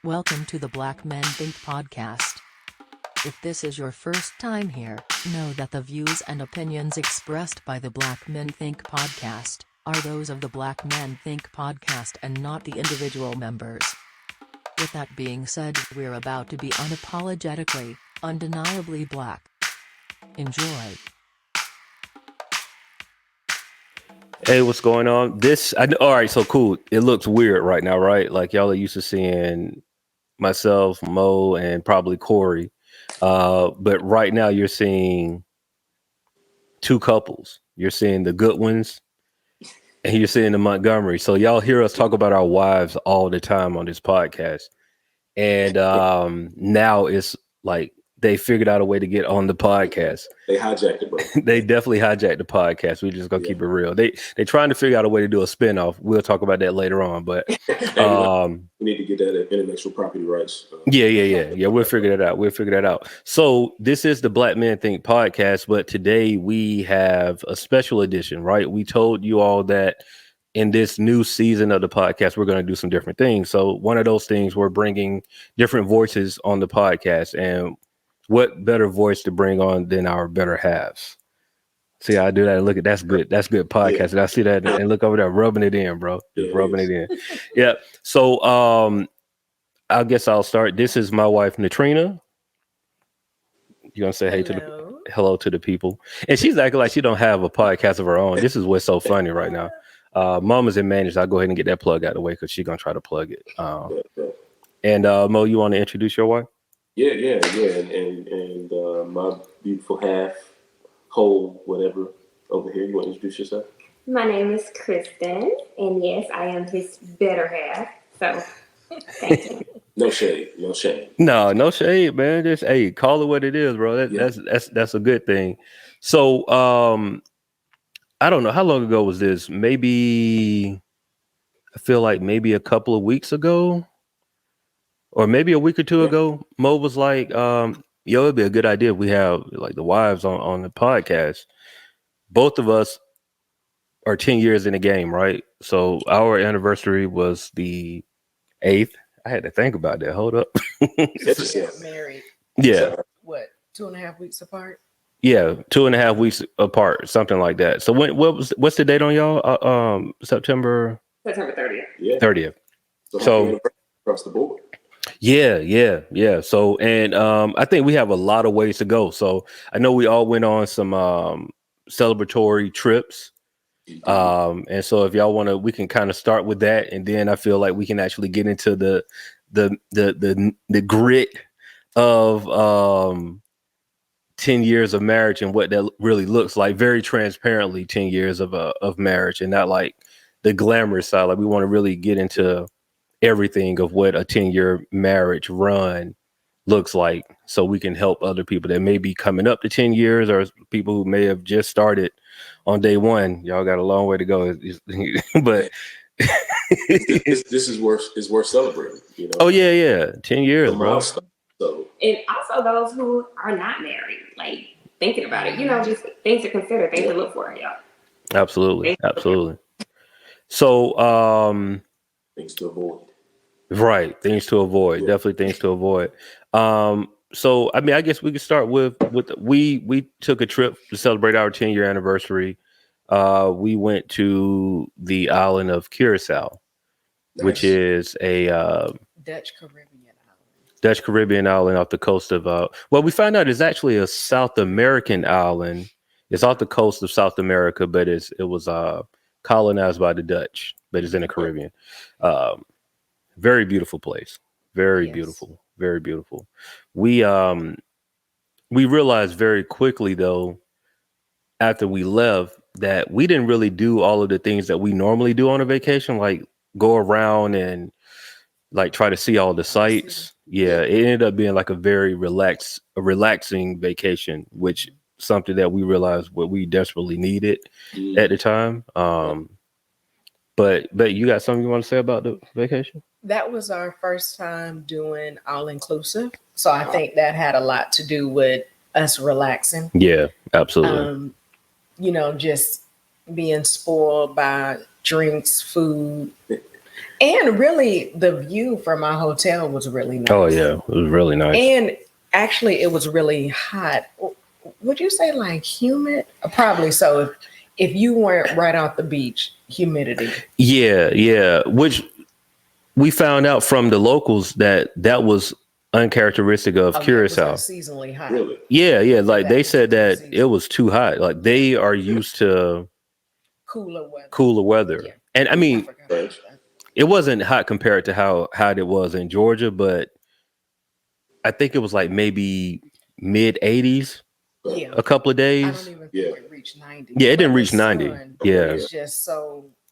Welcome to the Black Men Think podcast. If this is your first time here, know that the views and opinions expressed by the Black Men Think podcast are those of the Black Men Think podcast and not the individual members. With that being said, we're about to be unapologetically, undeniably black. Enjoy. Hey, what's going on? All right, so cool. It looks weird right now, right? Like y'all are used to seeing myself, Mo, and probably Corey. But right now you're seeing two couples. You're seeing the good ones and you're seeing the Montgomery. So y'all hear us talk about our wives all the time on this podcast. And now it's like they figured out a way to get on the podcast. They hijacked it, bro. They definitely hijacked the podcast. We just gonna keep it real. They trying to figure out a way to do a spinoff. We'll talk about that later on. But we need to get that intellectual property rights. Yeah. We'll figure that out. So this is the Black Men Think podcast, but today we have a special edition, right? We told you all that in this new season of the podcast, we're going to do some different things. So one of those things, we're bringing different voices on the podcast, and what better voice to bring on than our better halves? See how I do that? And look at that's good podcast. Yeah. And I see that and look over there, rubbing it in, bro. Just rubbing it in. Yeah. So I guess I'll start. This is my wife, Natrina. You gonna say hello to the people? And she's acting like she don't have a podcast of her own. This is what's so funny right now. Mama's in managed. I'll go ahead and get that plug out of the way because she's gonna try to plug it. And Mo, you want to introduce your wife? Yeah. And my beautiful half, whole, whatever, over here. You want to introduce yourself? My name is Kristen, and yes, I am his better half. So, thank you. No shade. No shade, man. Just call it what it is, bro. That's a good thing. So, I don't know how long ago was this. Maybe I feel like maybe a couple of weeks ago. Or maybe a week or two ago, Mo was like, it'd be a good idea if we have like the wives on the podcast. Both of us are 10 years in the game, right? So our anniversary was the 8th. I had to think about that. Hold up. Married. Yeah. What, 2.5 weeks apart? Yeah, 2.5 weeks apart, something like that. So what's the date on y'all? September 30th. Yeah. 30th. So across the board. Yeah. So, and I think we have a lot of ways to go. So I know we all went on some celebratory trips. And so if y'all want to, we can kind of start with that. And then I feel like we can actually get into the grit of 10 years of marriage and what that really looks like. Very transparently 10 years of marriage, and not like the glamorous side. Like we want to really get into everything of what a 10-year marriage run looks like, so we can help other people that may be coming up to 10 years or people who may have just started on day one. Y'all got a long way to go. But this is worth celebrating, you know. Oh yeah 10 years, bro. So. And also those who are not married, like thinking about it, just things to consider, things to look for, y'all. Absolutely. So things to avoid. Right. Things to avoid. Yeah. Definitely things to avoid. So, I mean, I guess we could start with we took a trip to celebrate our 10-year anniversary. We went to the island of Curacao, which is a Dutch Caribbean island off the coast of, we found out it's actually a South American island. It's off the coast of South America, but it was colonized by the Dutch, but it's in the Caribbean. Very beautiful place. Very beautiful. We realized very quickly, though, after we left, that we didn't really do all of the things that we normally do on a vacation, like go around and like try to see all the sights. Yeah, it ended up being like a very relaxing vacation, which something that we realized what we desperately needed at the time. But you got something you want to say about the vacation? That was our first time doing all inclusive. So I think that had a lot to do with us relaxing. Yeah, absolutely. Just being spoiled by drinks, food, And really, the view from our hotel was really nice. Oh yeah, it was really nice. And actually, it was really hot. Would you say like humid? Probably so. If you weren't right off the beach, humidity. Yeah. Which we found out from the locals that was uncharacteristic of Curacao. Seasonally hot. Really? Yeah. Like they said that it was too hot. Like they are used to cooler weather. Yeah. And I mean, Right. it wasn't hot compared to how hot it was in Georgia, but I think it was like maybe mid 80s. Yeah. A couple of days. I don't even think it reached 90. Yeah, it didn't reach 90. Yeah. It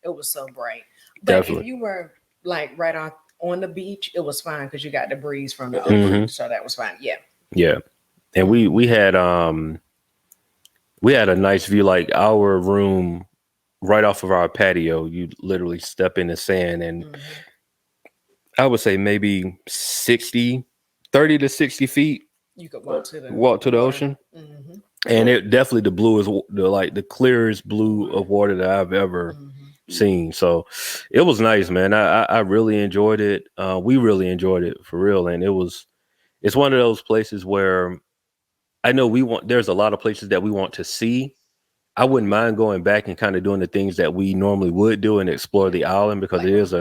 was so bright. But Definitely. if you were like right on the beach, it was fine because you got the breeze from the Mm-hmm. ocean. So that was fine. Yeah. Yeah. And we had a nice view, like our room right off of our patio. You literally step in the sand and I would say maybe 30 to 60 feet. You could walk to the ocean. Mm-hmm. And it definitely the blue is the clearest blue of water that I've ever seen. So it was nice, man. I really enjoyed it. We really enjoyed it for real. And it's one of those places where I know there's a lot of places that we want to see. I wouldn't mind going back and kind of doing the things that we normally would do and explore the island because like it is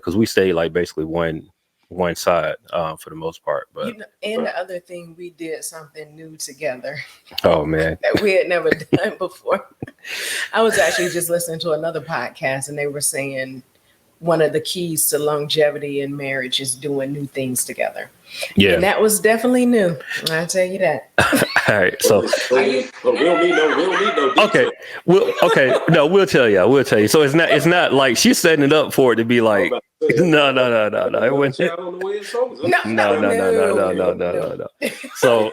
because we stayed like basically one side for the most part. But and the other thing, we did something new together. Oh man, that we had never done before. I was actually just listening to another podcast and they were saying one of the keys to longevity in marriage is doing new things together. Yeah, and that was definitely new. I'll tell you that. All right, so we don't need no okay, we'll tell you. So it's not like she's setting it up for it to be like no. It wasn't. No. So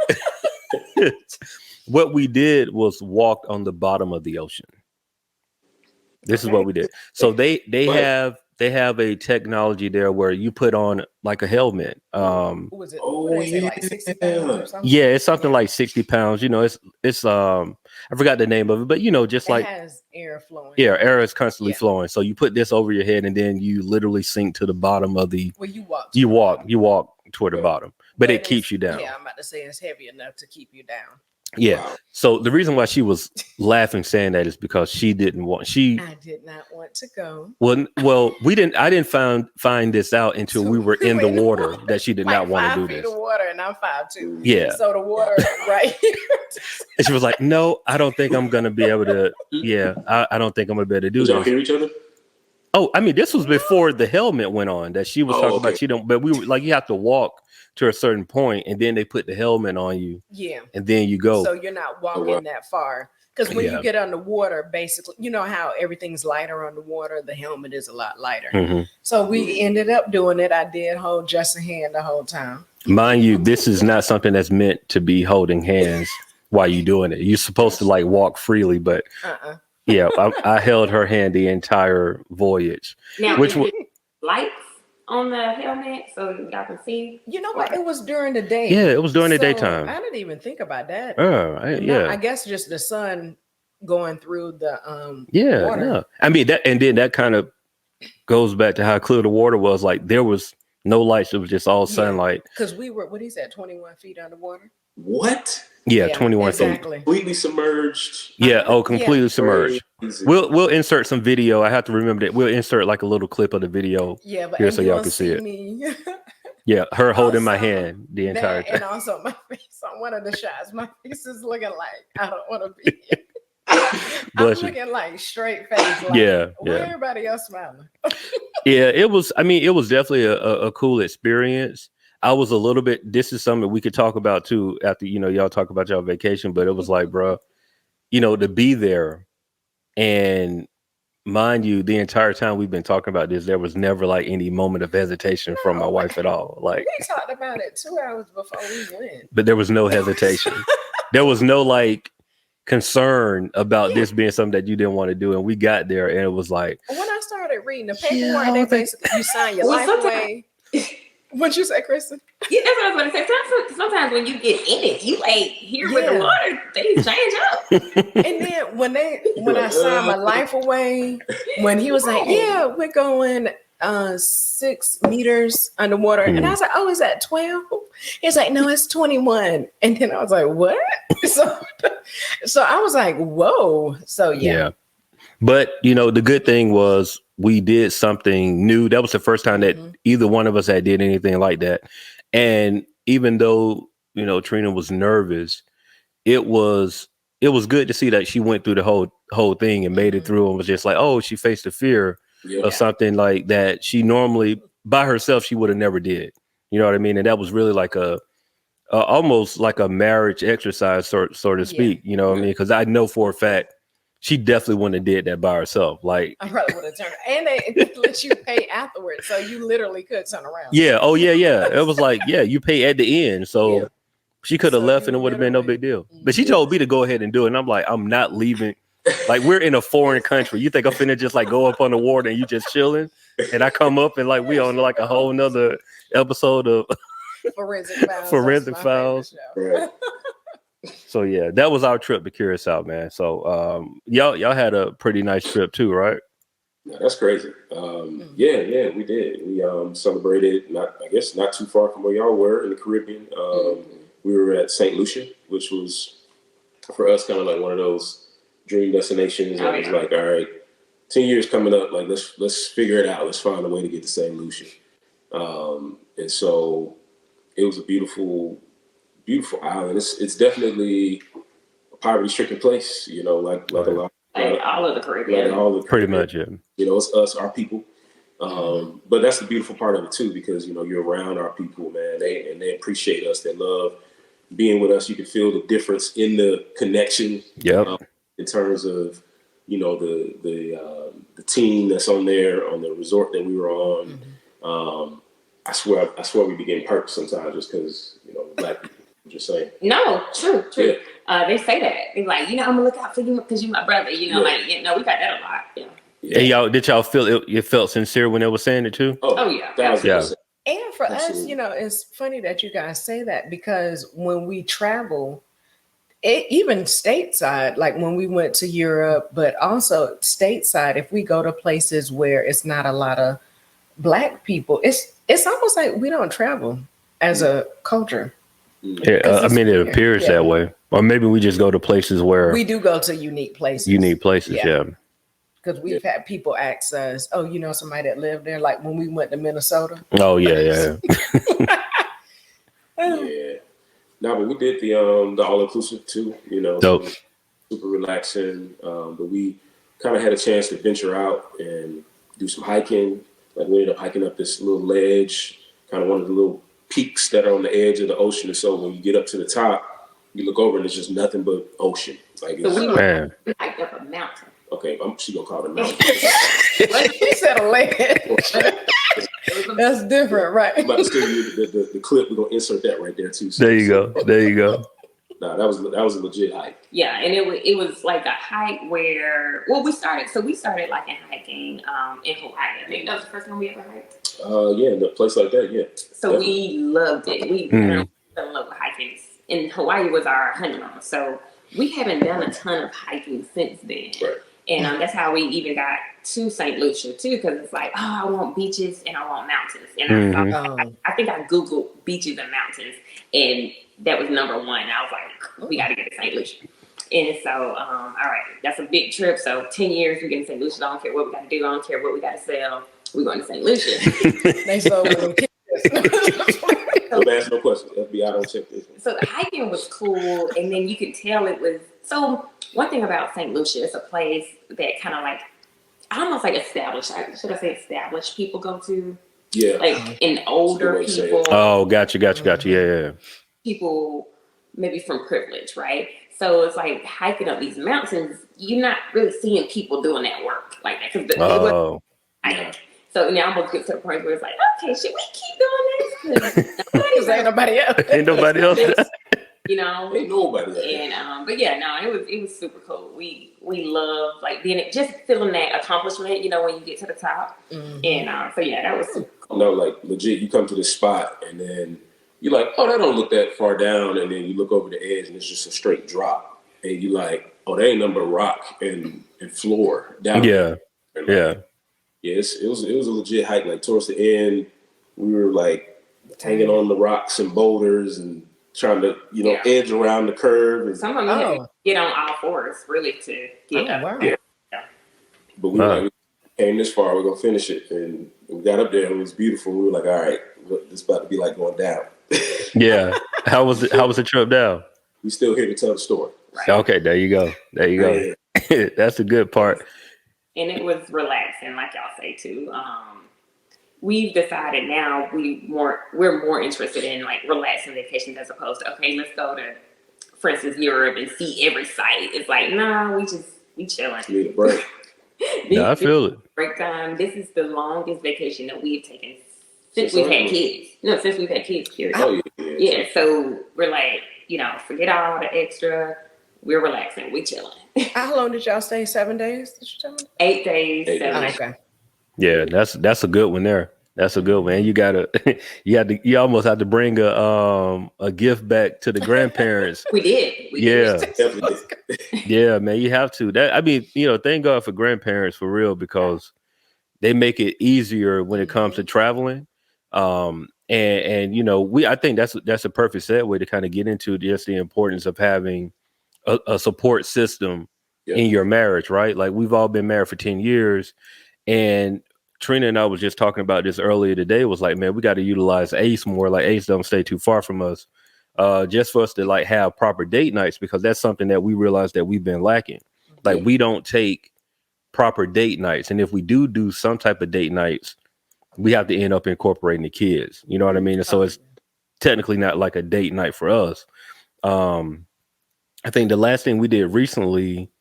what we did was walk on the bottom of the ocean. This is what we did. So they have a technology there where you put on like a helmet. Was it? Like 60 pounds or something? Yeah, it's something like 60 pounds. You know, it's I forgot the name of it, but you know, just it has air flowing. Yeah, air is constantly flowing. So you put this over your head, and then you literally sink to the bottom of the. Well, you walk toward the bottom, but it keeps you down. Yeah, I'm about to say it's heavy enough to keep you down. Yeah. Wow. So the reason why she was laughing saying that is because I did not want to go. Well, I didn't find this out until we were in the water that she did not want to do this. 5 feet of water and I'm 5'2". Yeah. So the water right here. And she was like, "No, I don't think I'm gonna be able to. Yeah, I don't think I'm gonna be able to do this." Y'all hear each other? Oh, I mean, this was before the helmet went on that she was talking about. She don't, but we were like, you have to walk to a certain point, and then they put the helmet on you. Yeah, and then you go. So you're not walking that far because when you get underwater, basically, you know how everything's lighter underwater. The helmet is a lot lighter. Mm-hmm. So we ended up doing it. I did hold Justin's hand the whole time. Mind you, this is not something that's meant to be holding hands while you're doing it. You're supposed to like walk freely, but. Yeah, I held her hand the entire voyage. Now, which was lights on the helmet so y'all can see. You know what? It was during the day. Yeah, it was during the daytime. I didn't even think about that. I guess just the sun going through the water. Yeah. I mean that kind of goes back to how clear the water was. Like there was no lights; it was just all sunlight. Because we were, what he said, 21 feet underwater. What? Yeah, 21 feet. Completely submerged. Yeah, completely submerged. Crazy. We'll insert some video. I have to remember that. We'll insert like a little clip of the video here so y'all can see it. Yeah, her holding my hand the entire time. And also my face on one of the shots. My face is looking like I don't want to be here. I'm looking like straight face. Like, why everybody else smiling? Yeah, it was definitely a cool experience. I was a little bit, this is something we could talk about too after, y'all talk about y'all vacation, but it was like, bro, to be there and mind you, the entire time we've been talking about this, there was never like any moment of hesitation from my wife at all. Like we talked about it 2 hours before we went. But there was no hesitation. There was no like concern about this being something that you didn't want to do. And we got there and it was like. When I started reading the paperwork, they basically, you sign your life away. What'd you say, Kristen? Yeah, that's what I was going to say. Sometimes when you get in it, you like here with the water, things change up. And then when I signed my life away, when he was like, "Yeah, we're going 6 meters underwater," and I was like, "Oh, is that 12?" He's like, "No, it's 21." And then I was like, "What?" So I was like, "Whoa!" So yeah. But the good thing was we did something new. That was the first time that either one of us had did anything like that. And even though Trina was nervous, it was good to see that she went through the whole thing and made it through and was just like, oh, she faced the fear of something like that she normally by herself she would have never did. You know what I mean? And that was really like a almost like a marriage exercise, so to speak. You know what I mean? Because I know for a fact she definitely wouldn't have did that by herself. Like I probably would have turned, and they let you pay afterwards, so you literally could turn around. Yeah. Oh yeah. It was like, you pay at the end, so she could have left and it would have been no big deal. But she told me to go ahead and do it, and I'm like, I'm not leaving. Like we're in a foreign country. You think I'm finna just like go up on the water and you just chilling, and I come up and like we on like a whole nother episode of Forensic Files. Right. So yeah, that was our trip to Curacao, man. So y'all had a pretty nice trip too, right? Yeah, that's crazy. Yeah, we did. We celebrated not too far from where y'all were in the Caribbean. We were at St. Lucia, which was for us kind of like one of those dream destinations. And it was like, all right, 10 years coming up, like let's figure it out. Let's find a way to get to St. Lucia. And so it was a beautiful island. It's definitely a poverty-stricken place, like a lot. Like all of the Caribbean. Pretty much, yeah. It's us, our people. But that's the beautiful part of it too, because you're around our people, man. They appreciate us. They love being with us. You can feel the difference in the connection. In terms of the team that's on the resort that we were on. I swear we be getting perks sometimes just because black people. I'm just saying. No, true. Yeah. They say that. They're like, I'm gonna look out for you because you're my brother. We got that a lot. Yeah. And did y'all feel it felt sincere when they were saying it too? Oh yeah. And for us, it's funny that you guys say that, because when we travel, even stateside, like when we went to Europe, but also stateside, if we go to places where it's not a lot of black people, it's almost like we don't travel as a culture. Yeah, I mean, it appears that way. Or maybe we just go to places where we do go to unique places. Yeah. Because we've had people ask us, "Oh, somebody that lived there?" Like when we went to Minnesota. Oh yeah. Yeah. No, but we did the all inclusive too. Dope. Super relaxing. But we kind of had a chance to venture out and do some hiking. Like we ended up hiking up this little ledge, kind of one of the little peaks that are on the edge of the ocean. And so when you get up to the top, you look over and it's just nothing but ocean. Like we hiked up a mountain. Okay, she gonna call it a mountain. He said a ledge. That's different, right? I'm about to still use the clip. We're gonna insert that right there too. So, there you go. No, that was a legit hike. Yeah, and it was like a hike where we started like in hiking in Hawaii. I think that was the first time we ever hiked. Yeah, in a place like that, yeah. So definitely. We loved it. We fell in love with hiking. And Hawaii was our honeymoon. So we haven't done a ton of hiking since then. Right. And that's how we even got to St. Lucia too, because it's like, I want beaches and I want mountains. And I think I Googled beaches and mountains, and that was number one. I was like, we got to get to St. Lucia. And so, all right, that's a big trip. So 10 years, we get to St. Lucia. I don't care what we got to do. I don't care what we got to sell. We're going to St. Lucia. They sold them kids. Don't ask no questions. FBI don't check this one. So the hiking was cool, and then you could tell it was. So one thing about St. Lucia, it's a place that kind of like almost like established. Should I say established people go to? Yeah. Like in older people. Oh, gotcha. Yeah. People maybe from privilege, right? So it's like hiking up these mountains. You're not really seeing people doing that work like that. So now I'm gonna get to the point where it's like, okay, should we keep doing this? Ain't nobody else. Ain't nobody else. Ain't nobody else. And but yeah, no, it was super cool. We love like being just feeling that accomplishment, when you get to the top. And so yeah, that was super cool. No, like legit, you come to this spot and then you're like, oh, that don't look that far down, and then you look over the edge and it's just a straight drop, and you like, oh, that ain't nothing but rock and floor down there. And like, it was a legit hike. Like towards the end, we were like hanging on the rocks and boulders and trying to, edge around the curve. And some of them had to get on all fours really to get up. Wow. Yeah. But we were like, we came this far, we're gonna finish it, and we got up there. And it was beautiful. We were like, all right, this about to be like going down. Yeah. How was the trip down? We still here to tell the story. Right. Okay, there you go. Yeah. That's a good part. And it was relaxing, like y'all say too. We've decided now we're more interested in like relaxing vacations as opposed to, okay, let's go to, for instance, Europe and see every site. It's like, nah, we chilling. Need a break. I feel it. Break time. This is the longest vacation that we've taken since we've had kids. No, since we've had kids, period. Oh, yeah. So we're like, forget all the extra. We're relaxing. We chilling. How long did y'all stay? 7 days? Did you tell me? 8 days. 7 days. Okay. Yeah, that's a good one there. That's a good one. You almost have to bring a gift back to the grandparents. We did. Yeah, man, you have to. Thank God for grandparents for real, because they make it easier when it comes to traveling. I think that's a perfect segue to kind of get into just the importance of having a support system in your marriage, right? Like we've all been married for 10 years, and Trina and I was just talking about this earlier today. Was like, man, we got to utilize Ace more. Like Ace don't stay too far from us, just for us to like have proper date nights, because that's something that we realized that we've been lacking. Like we don't take proper date nights, and if we do some type of date nights, we have to end up incorporating the kids. You know what I mean? And so it's technically not like a date night for us. I think the last thing we did recently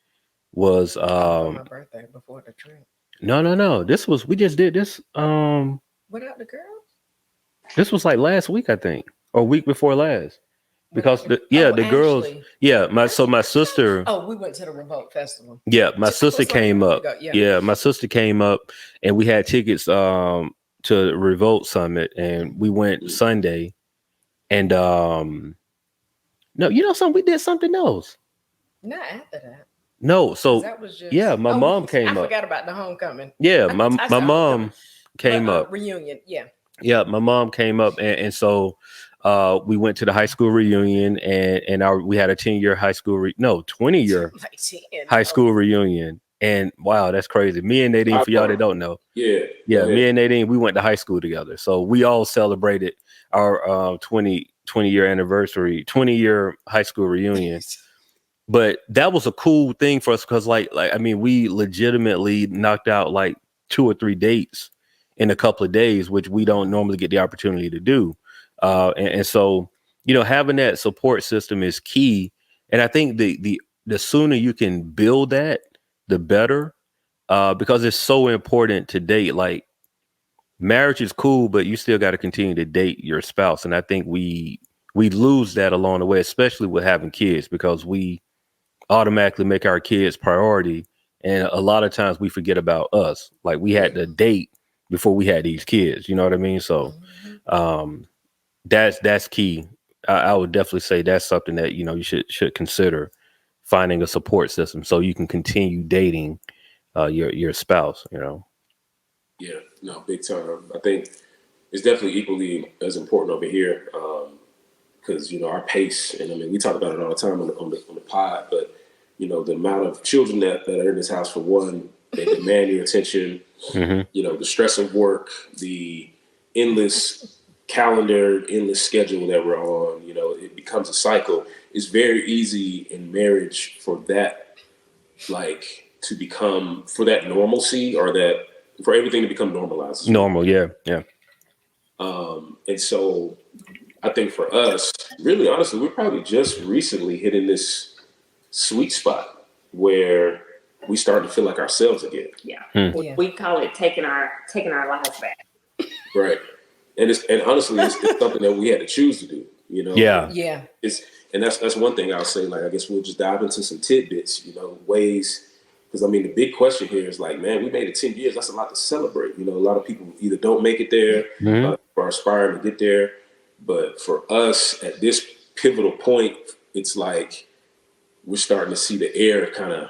was my birthday before the trip. No. We just did this. Without the girls? This was like last week, I think, or week before last. Because the girls, my sister. Oh, we went to the Revolt Festival. Yeah, my sister came up. Yeah, my sister came up, and we had tickets to the Revolt Summit, and we went Sunday. And no, something, we did something else. Not after that. No, so that was just, my mom came up. I forgot about the homecoming. Yeah, my mom came up. Reunion, yeah. Yeah, my mom came up, and so we went to the high school reunion, and we had a 10-year high school 20-year high school reunion. And wow, that's crazy. Me and Nadine, for y'all that don't know, me and Nadine, we went to high school together, so we all celebrated our 20-year anniversary, 20-year high school reunion. But that was a cool thing for us, because we legitimately knocked out like 2 or 3 dates in a couple of days, which we don't normally get the opportunity to do. And so, having that support system is key. And I think the sooner you can build that, the better, because it's so important to date. Like marriage is cool, but you still got to continue to date your spouse. And I think we lose that along the way, especially with having kids, because we automatically make our kids priority. And a lot of times we forget about us. Like we had to date before we had these kids. You know what I mean? So that's key. I would definitely say that's something that, you should consider, finding a support system so you can continue dating your spouse, Yeah, no, big time. I think it's definitely equally as important over here, because our pace, and we talk about it all the time on the pod, but the amount of children that are in this house, for one, they demand your attention. The stress of work, the endless calendar, endless schedule that we're on, it becomes a cycle. It's very easy in marriage for that, to become, for that normalcy, or that for everything to become normalized. Normal, yeah. And so I think for us, really honestly, we're probably just recently hitting this sweet spot where we start to feel like ourselves again. Yeah. We call it taking our lives back. Right. And honestly, it's something that we had to choose to do, Yeah. And that's one thing I'll say. Like, I guess we'll just dive into some tidbits, ways, because the big question here is like, man, we made it 10 years. That's a lot to celebrate. A lot of people either don't make it there, or aspiring to get there. But for us at this pivotal point, it's like we're starting to see the air kind of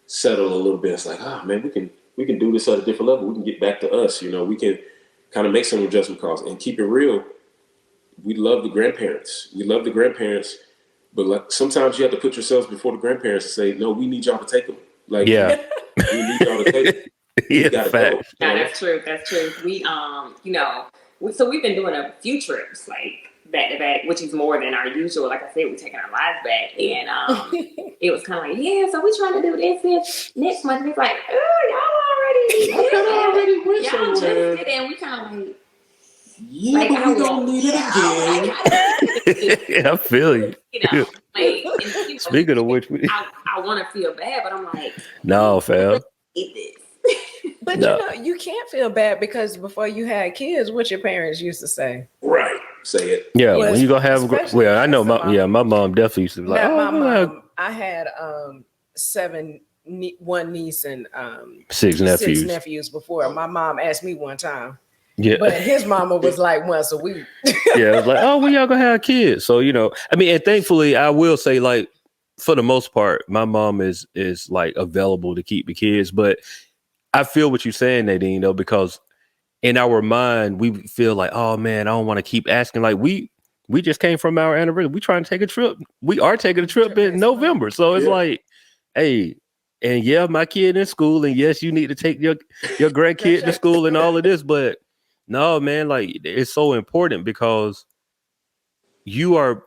settle a little bit. It's like, oh man, we can do this at a different level. We can get back to us. We can kind of make some adjustment calls and keep it real. We love the grandparents. But like sometimes you have to put yourselves before the grandparents and say, no, we need y'all to take them. Like, yeah, we need y'all to take them. yeah, fact. Go. Yeah, that's true. We, so we've been doing a few trips, like back to back, which is more than our usual. Like I said, we're taking our lives back. And it was kind of like, yeah, so we're trying to do this next month. And it's like, oh, y'all already went y'all somewhere. Just did, and we kind of like, yeah, like, but we don't need it again. I feel you. Speaking of which, I want to feel bad, but I'm like, no, fam. But you can't feel bad because before you had kids, what your parents used to say. Right. Say it. Yeah, when you gonna have I know my mom definitely used to be like, my mom, I had one niece and six nephews before. My mom asked me one time. Yeah. But his mama was like once a week. Yeah, it was like, oh, when y'all gonna have kids? So, I mean, and thankfully I will say, like, for the most part, my mom is like available to keep the kids. But I feel what you're saying, Nadine, though, because in our mind, we feel like, oh man, I don't want to keep asking. Like we just came from our anniversary. We trying to take a trip. We are taking a trip in November. So it's like, hey, and yeah, my kid in school, and yes, you need to take your grandkid to school and all of this, but no, man, like it's so important because you are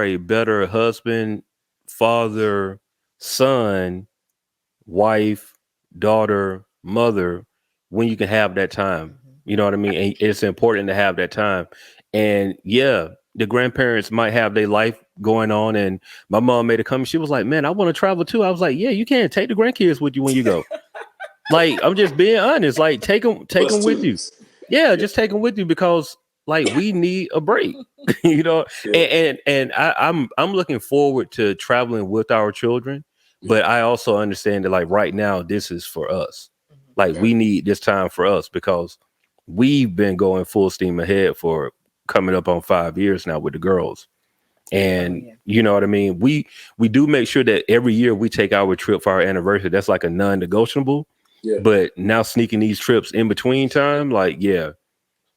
a better husband, father, son, wife, daughter, mother when you can have that time. You know what I mean? And it's important to have that time. And yeah, the grandparents might have their life going on. And my mom made a comment. She was like, man, I want to travel too. I was like, yeah, you can't take the grandkids with you when you go. Like, I'm just being honest. Like, take them with you. Yeah, just take them with you because like we need a break, Yeah. And I'm looking forward to traveling with our children, but I also understand that like right now this is for us. Like we need this time for us because we've been going full steam ahead for coming up on 5 years now with the girls. And you know what I mean? We do make sure that every year we take our trip for our anniversary. That's like a non-negotiable. Yeah. But now sneaking these trips in between time, like, yeah.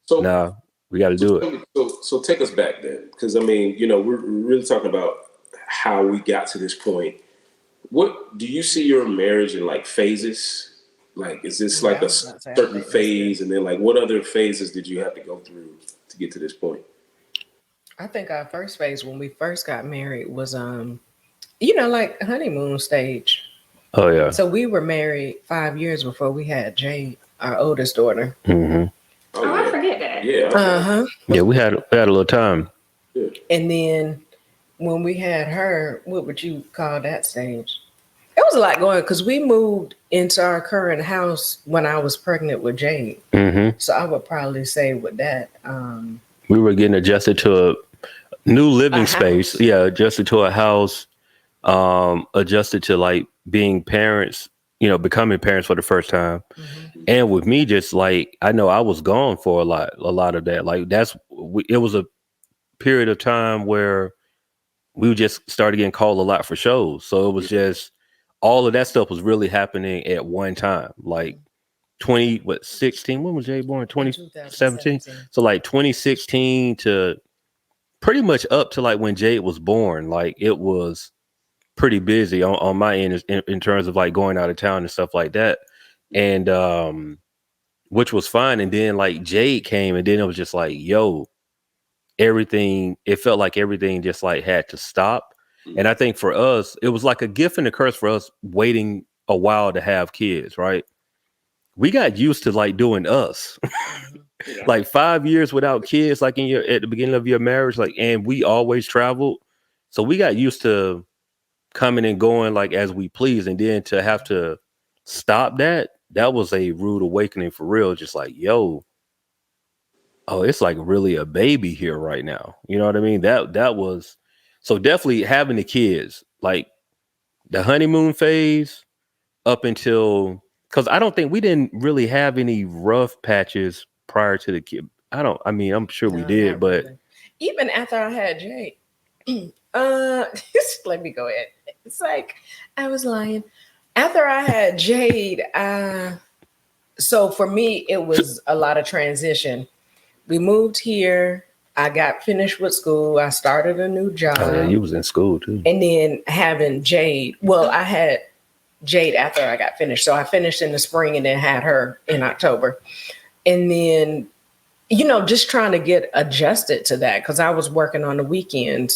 So now we got to do it. So take us back then. Because I mean, we're really talking about how we got to this point. What do you see your marriage in like phases? Like, is this like a certain phase? And then like what other phases did you have to go through to get to this point? I think our first phase when we first got married was, like honeymoon stage. Oh, yeah. So we were married 5 years before we had Jade, our oldest daughter. Mm-hmm. Oh, I forget that. Yeah. Yeah, we had a little time. Yeah. And then when we had her, what would you call that stage? It was a lot going because we moved into our current house when I was pregnant with Jade. Mm-hmm. So I would probably say with that. We were getting adjusted to a new living space. Yeah, adjusted to a house. Adjusted to like being parents, becoming parents for the first time. Mm-hmm. And with me, just like, I know I was gone for a lot of that. Like it was a period of time where we just started getting called a lot for shows. So it was just, all of that stuff was really happening at one time. Like 16, when was Jay born? 2017. So like 2016 to pretty much up to like when Jade was born, like it was pretty busy on my end in terms of like going out of town and stuff like that. And which was fine. And then like Jade came and then it was just like, yo, it felt like everything just like had to stop. And I think for us, it was like a gift and a curse for us waiting a while to have kids, right? We got used to like doing us. Like 5 years without kids, like at the beginning of your marriage, like, and we always traveled. So we got used to coming and going like as we please, and then to have to stop that was a rude awakening for real. Just like, yo, it's like really a baby here right now. You know what I mean? That was so definitely having the kids, like the honeymoon phase up until, because I don't think we didn't really have any rough patches prior to the kid. I'm sure we did, but really. even after I had Jade, let me go ahead. It's like I was lying. After I had Jade, so for me, it was a lot of transition. We moved here. I got finished with school. I started a new job. Oh yeah, you was in school too. And then having Jade. Well, I had Jade after I got finished. So I finished in the spring and then had her in October. And then, just trying to get adjusted to that because I was working on the weekend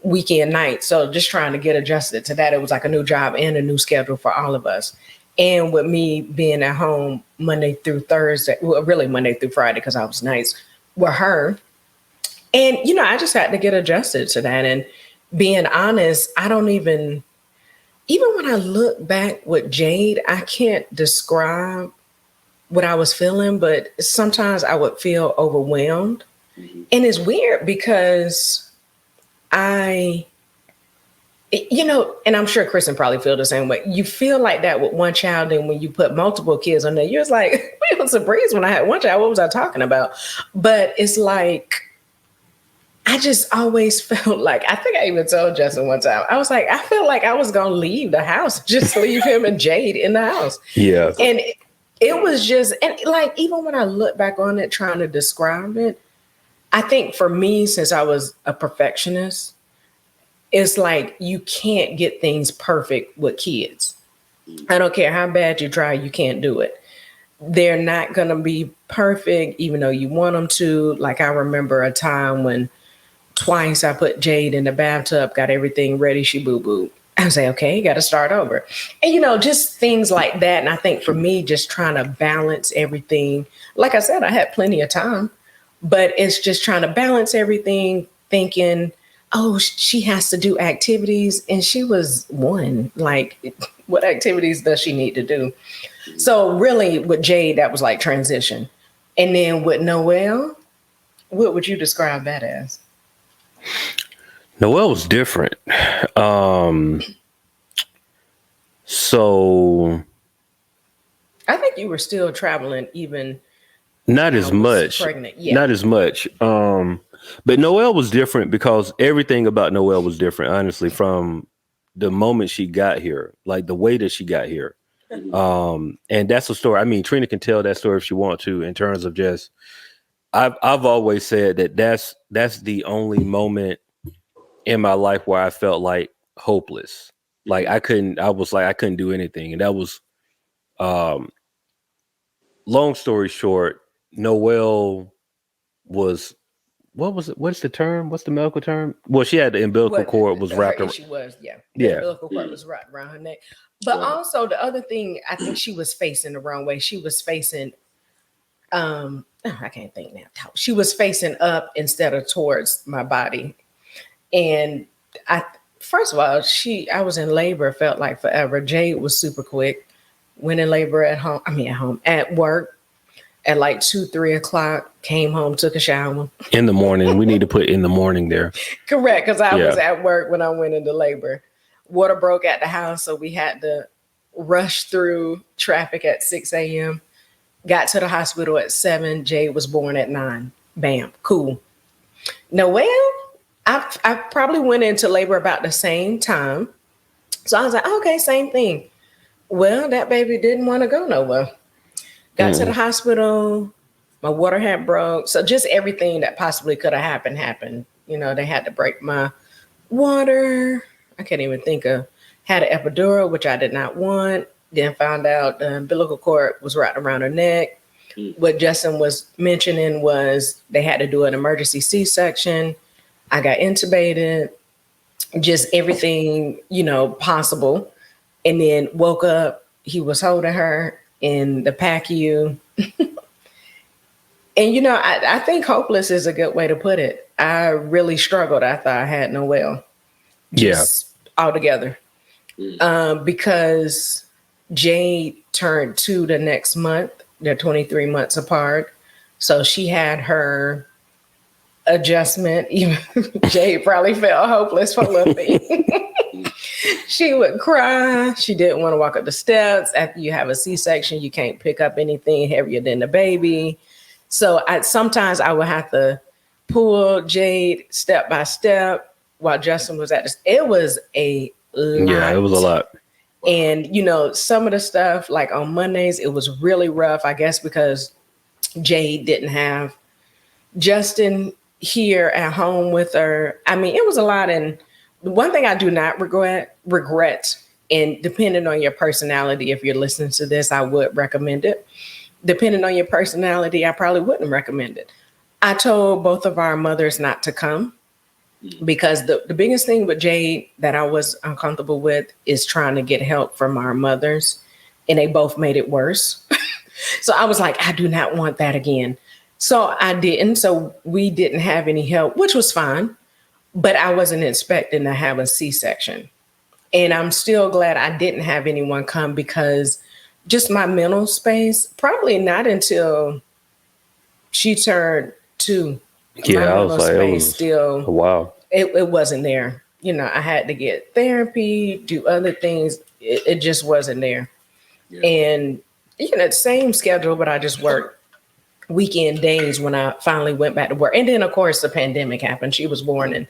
nights. So just trying to get adjusted to that. It was like a new job and a new schedule for all of us. And with me being at home Monday through Thursday, well, really Monday through Friday because I was nights with her. And, I just had to get adjusted to that. And being honest, I don't even when I look back with Jade, I can't describe what I was feeling, but sometimes I would feel overwhelmed. Mm-hmm. And it's weird because and I'm sure Kristen probably feel the same way. You feel like that with one child, and when you put multiple kids on there, you're just like, it was a breeze when I had one child. What was I talking about? But it's like, I just always felt like, I think I even told Justin one time, I was like, I felt like I was going to leave the house, just leave him and Jade in the house. Yeah. And it was just, and like, even when I look back on it, trying to describe it, I think for me, since I was a perfectionist, it's like, you can't get things perfect with kids. I don't care how bad you try, you can't do it. They're not going to be perfect, even though you want them to. Like, I remember a time when twice I put Jade in the bathtub, got everything ready, she boo-booed. I was like, okay, you got to start over. And, just things like that. And I think for me, just trying to balance everything. Like I said, I had plenty of time, but it's just trying to balance everything, thinking, oh, she has to do activities. And she was one, like, what activities does she need to do? So really with Jade, that was like transition. And then with Noelle, what would you describe that as? Noelle was different. So I think you were still traveling even. Not as much. Pregnant. Yeah. Not as much. But Noelle was different because everything about Noelle was different, honestly, from the moment she got here, like the way that she got here. And that's a story. I mean, Trina can tell that story if she wants to, in terms of just, I've always said that that's the only moment in my life where I felt like hopeless. Like I couldn't do anything. And that was, long story short, Noelle was, what was it? What's the term? What's the medical term? Well, she had the umbilical cord was wrapped around. She was, yeah. The umbilical cord was wrapped around her neck. But also the other thing, I think she was facing the wrong way. She was facing, I can't think now. She was facing up instead of towards my body. And first of all, I was in labor, felt like forever. Jade was super quick. Went in labor at work at like 2-3 o'clock, came home, took a shower. In the morning. We need to put in the morning there. Correct, because I was at work when I went into labor. Water broke at the house, so we had to rush through traffic at 6 a.m. Got to the hospital at 7. Jade was born at 9. Bam, cool. Noelle, I probably went into labor about the same time. So I was like, okay, same thing. Well, that baby didn't want to go nowhere. Got to the hospital. My water had broke. So just everything that possibly could have happened. They had to break my water. I can't even think of. Had an epidural, which I did not want. Then found out the umbilical cord was wrapped around her neck. What Justin was mentioning was they had to do an emergency C-section. I got intubated. Just everything, possible. And then woke up. He was holding her in the PACU. And, I think hopeless is a good way to put it. I really struggled after I had Noelle. Just altogether. Because Jade turned 2 the next month. They're 23 months apart. So she had her adjustment. Even Jade probably felt hopeless for a little bit. She would cry. She didn't want to walk up the steps. After you have a C-section, you can't pick up anything heavier than the baby. So sometimes I would have to pulled Jade step by step while Justin was at this. It was a lot. Yeah, it was a lot. And, you know, some of the stuff, like on Mondays, it was really rough, I guess, because Jade didn't have Justin here at home with her. I mean, it was a lot. And one thing I do not regret, and depending on your personality, if you're listening to this, I would recommend it. Depending on your personality, I probably wouldn't recommend it. I told both of our mothers not to come because the biggest thing with Jade that I was uncomfortable with is trying to get help from our mothers, and they both made it worse. So I was like, I do not want that again. So I didn't. So we didn't have any help, which was fine, but I wasn't expecting to have a C-section. And I'm still glad I didn't have anyone come because just my mental space, probably not until she turned 2. Yeah, I was like, it was still, wow. It wasn't there. You know, I had to get therapy, do other things. It just wasn't there. Yeah. And, you know, same schedule, but I just worked weekend days when I finally went back to work. And then, of course, the pandemic happened. She was born in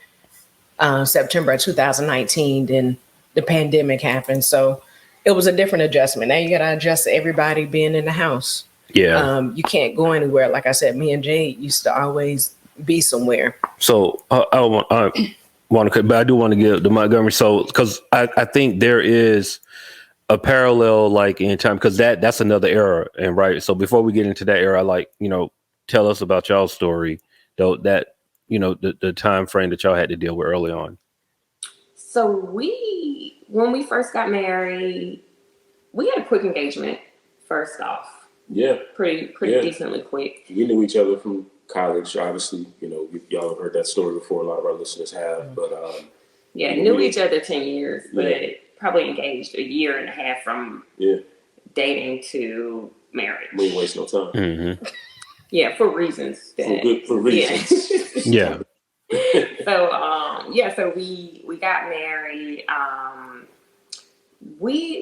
September of 2019. Then the pandemic happened. So it was a different adjustment. Now you got to adjust to everybody being in the house. Yeah. You can't go anywhere. Like I said, me and Jade used to always be somewhere. So I want to, but I do want to give the Montgomery. So because I think there is a parallel, like in time, because that's another era, and right. So before we get into that era, like, you know, tell us about y'all's story, though, that, you know, the time frame that y'all had to deal with early on. So when we first got married, we had a quick engagement. First off, yeah, pretty decently quick. We knew each other from college, obviously. You know, y'all have heard that story before. A lot of our listeners have, but knew each other 10 years, but probably engaged a year and a half from dating to marriage. We didn't waste no time. Mm-hmm. Yeah, for reasons. For reasons. Yeah. So we got married.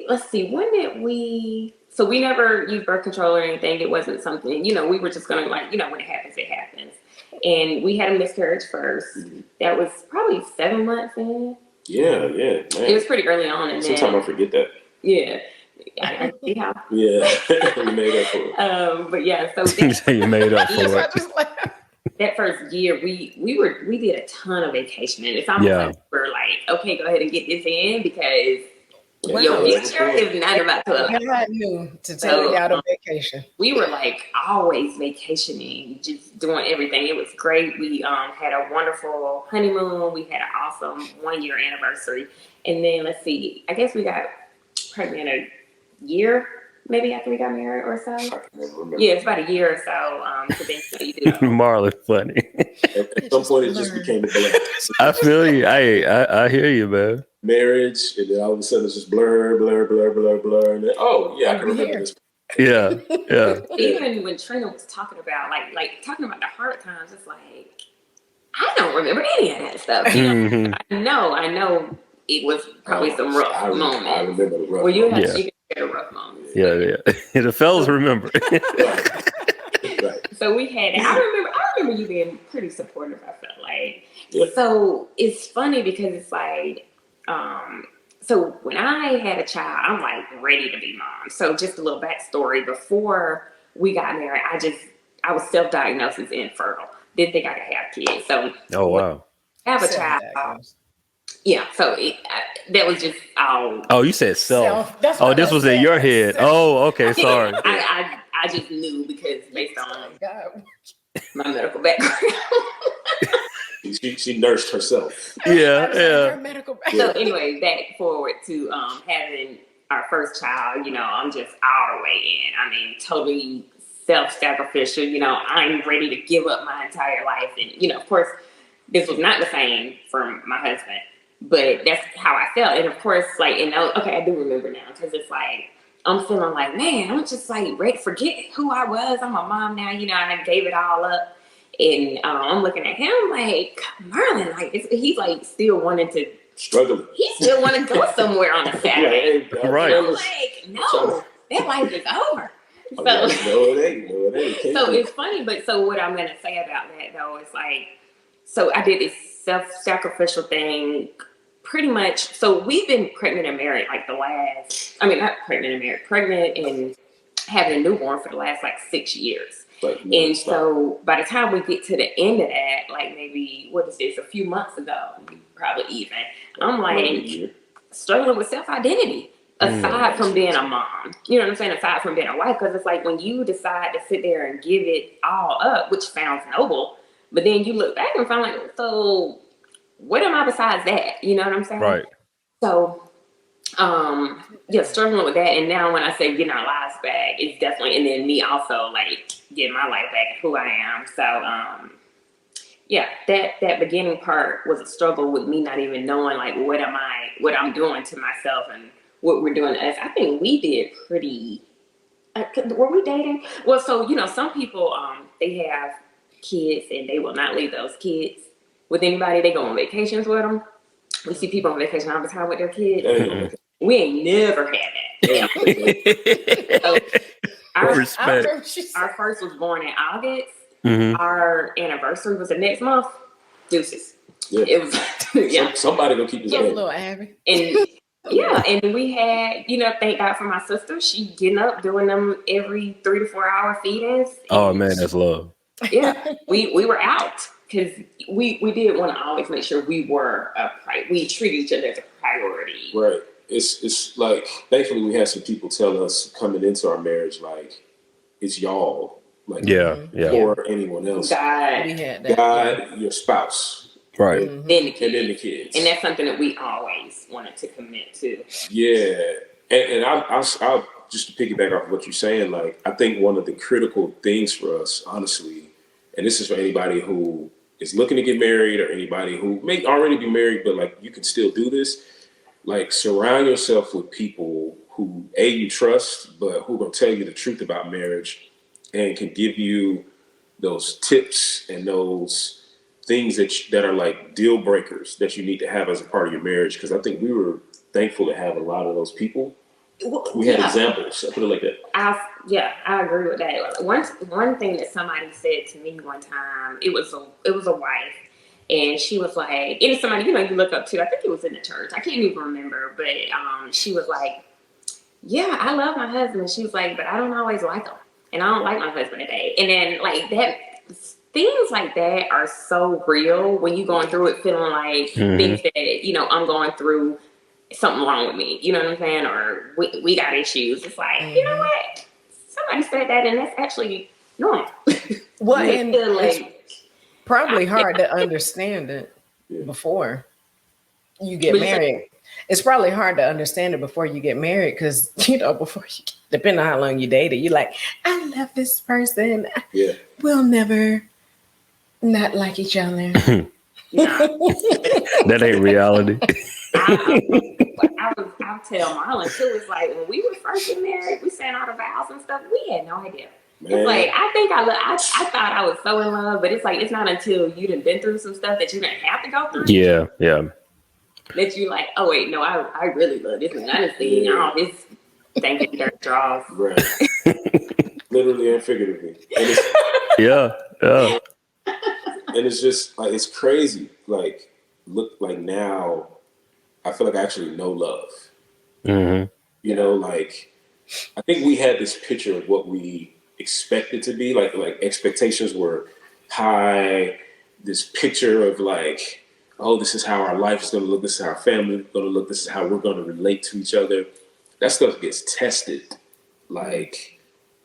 Let's see, when did we? So we never used birth control or anything. It wasn't something, you know, we were just gonna, like, you know, when it happens, it happens. And we had a miscarriage first. Mm-hmm. That was probably 7 months in. Yeah, man. It was pretty early on. And sometimes I forget that. Yeah. I see how. Yeah, you made up for it. But yeah, so you made up for it. That first year, we did a ton of vacationing. It's almost like we're like, okay, go ahead and get this in because your future is not about to allow. I knew to tell you out of vacation. We were like always vacationing, just doing everything. It was great. We had a wonderful honeymoon. We had an awesome 1-year anniversary, and then let's see, I guess we got pregnant a year maybe after we got married or so. Yeah, it's about a year or so. So then you do Marlon funny. At some point, it just became a blur. I feel you. I hear you, man. Marriage, and then all of a sudden it's just blur, and then, I can remember this. Yeah. Even when Trina was talking about like talking about the hard times, it's like I don't remember any of that stuff. Mm-hmm. I know it was probably some rough moments. I remember the rough. Well, you can share rough moments. Yeah. The fellas remember. Right. So we had. I remember you being pretty supportive. I felt like. Yeah. So it's funny because it's like. So when I had a child, I'm like ready to be mom. So just a little backstory. Before we got married, I was self-diagnosed as infertile. Didn't think I could have kids. So wow. Have a child. Yeah. So that was just all. Oh, you said self. This was in your head. Self. Oh, okay. Sorry. I just knew because based on my medical background. She nursed herself. Yeah. So anyway, back forward to having our first child, you know, I'm just all the way in. I mean, totally self-sacrificial. You know, I'm ready to give up my entire life. And, you know, of course, this was not the same for my husband, but that's how I felt. And of course, like, you know, okay, I do remember now because it's like, I'm feeling like, man, I'm just like ready to forget who I was. I'm a mom now, you know, and I gave it all up. And I'm looking at him like, Merlin, like, he's like still wanting to struggle. He still want to go somewhere on a Saturday. Right. And I'm like, no, that life is over. So, no, it ain't. So it's funny, but so what I'm going to say about that though is like, so I did this self-sacrificial thing pretty much. So we've been pregnant and married like not pregnant and married, pregnant and having a newborn for the last like 6 years. And so by the time we get to the end of that, like maybe, what is this, a few months ago, probably even, I'm like struggling with self-identity. Aside from being a mom, you know what I'm saying? Aside from being a wife, because it's like when you decide to sit there and give it all up, which sounds noble, but then you look back and find like, so what am I besides that? You know what I'm saying? Right. So, struggling with that. And now when I say getting our lives back, it's definitely, and then me also like getting my life back and who I am. So, that beginning part was a struggle with me not even knowing like what I'm doing to myself and what we're doing to us. I think we did pretty. Were we dating? Well, so some people they have kids and they will not leave those kids with anybody. They go on vacations with them. We see people on vacation all the time with their kids. Mm-hmm. We ain't never had that. So our first was born in August. Mm-hmm. Our anniversary was the next month. Deuces. Yeah. It was somebody gonna keep this going. Little Abby. And and we had, thank God for my sister. She getting up doing them every 3 to 4 hour feedings. Oh man, that's love. Yeah, we were out because we did want to always make sure we were we treat each other as a priority. Right. It's like, thankfully we had some people tell us coming into our marriage, like, it's y'all. Like, or anyone else. God, we had that. God, your spouse. Right. Mm-hmm. Then the kids. And that's something that we always wanted to commit to. Yeah. And I'll just to piggyback off of what you're saying, like, I think one of the critical things for us, honestly, and this is for anybody who is looking to get married or anybody who may already be married, but like you can still do this, like surround yourself with people who you trust, but who are going to tell you the truth about marriage and can give you those tips and those things that are like deal breakers that you need to have as a part of your marriage. Because I think we were thankful to have a lot of those people. We had examples. I put it like that. I agree with that. One thing that somebody said to me one time, it was a wife, and she was like, and it's somebody you look up to. I think it was in the church. I can't even remember, but she was like, "Yeah, I love my husband." She was like, "But I don't always like him, and I don't like my husband today." And then like that. Things like that are so real when you're going through it, feeling like things that I'm going through. Something wrong with me, you know what I'm saying? Or we got issues. It's like, you know what? Somebody said that and that's actually normal. Well, and it's probably hard to understand it before you get married. It's probably hard to understand it before you get married because, depending on how long you dated, you're like, I love this person. Yeah. We'll never not like each other. That ain't reality. I'll tell Marlon too. It's like when we were first getting married, we sang all the vows and stuff. We had no idea. Man. It's like I think I thought I was so in love, but it's like it's not until you done been through some stuff that you didn't have to go through. Yeah. That you like, oh wait, no, I really love this man. I just seen all this thanking dirt draws. Right. Literally and figuratively. And yeah. And it's just like it's crazy. Like look, like now. I feel like I actually know love. Mm-hmm. Like I think we had this picture of what we expected to be. Like expectations were high. This picture of like, oh, this is how our life is going to look. This is how our family is going to look. This is how we're going to relate to each other. That stuff gets tested. Like,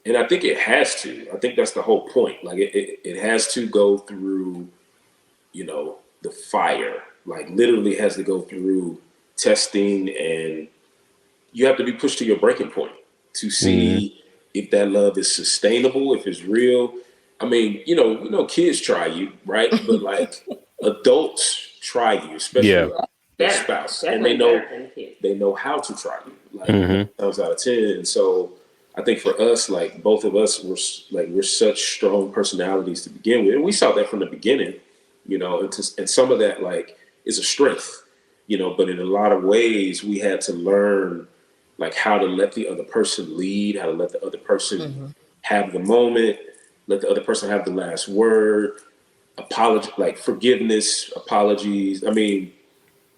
and I think it has to. I think that's the whole point. Like it has to go through, the fire. Like literally has to go through testing, and you have to be pushed to your breaking point to see if that love is sustainable, if it's real. I mean, kids try you, right? But like adults try you, especially their spouse, and they know how to try you, like times out of 10. And so I think for us, like both of us we're such strong personalities to begin with, and we saw that from the beginning, and some of that like is a strength. But in a lot of ways, we had to learn like how to let the other person lead, how to let the other person have the moment, let the other person have the last word. apology, like forgiveness, apologies. I mean,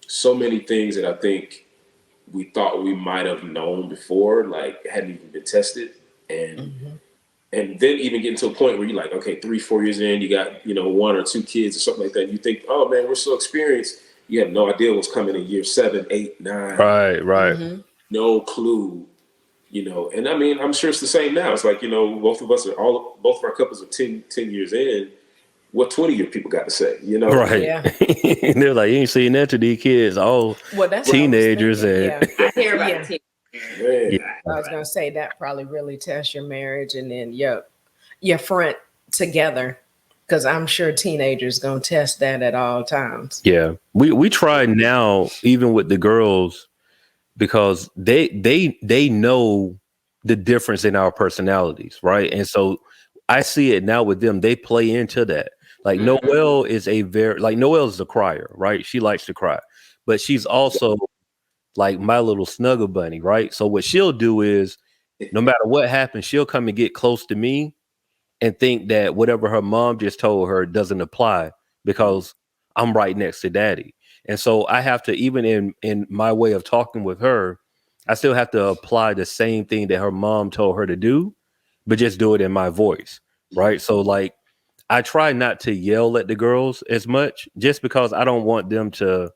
so many things that I think we thought we might have known before, like hadn't even been tested. And then even getting to a point where you're like, okay, 3-4 years in, you got, one or two kids or something like that. You think, oh man, we're so experienced. You have no idea what's coming in year 7, 8, 9. Right. No clue, And I mean, I'm sure it's the same now. It's like, both of our couples are 10 years in. What 20-year people got to say, Right. Yeah. And they're like, you ain't seen that to these kids, all That's teenagers. I hear about Yeah. it. Man. I was gonna say that probably really tests your marriage, and then your front together, because I'm sure teenagers gonna test that at all times. Yeah. We try now, even with the girls, because they know the difference in our personalities, right? And so I see it now with them. They play into that. Like Noelle is Noelle is a crier, right? She likes to cry, but she's also like my little snuggle bunny, right? So what she'll do is, no matter what happens, she'll come and get close to me and think that whatever her mom just told her doesn't apply because I'm right next to daddy. And so I have to, even in my way of talking with her, I still have to apply the same thing that her mom told her to do, but just do it in my voice, right? So like I try not to yell at the girls as much just because I don't want them to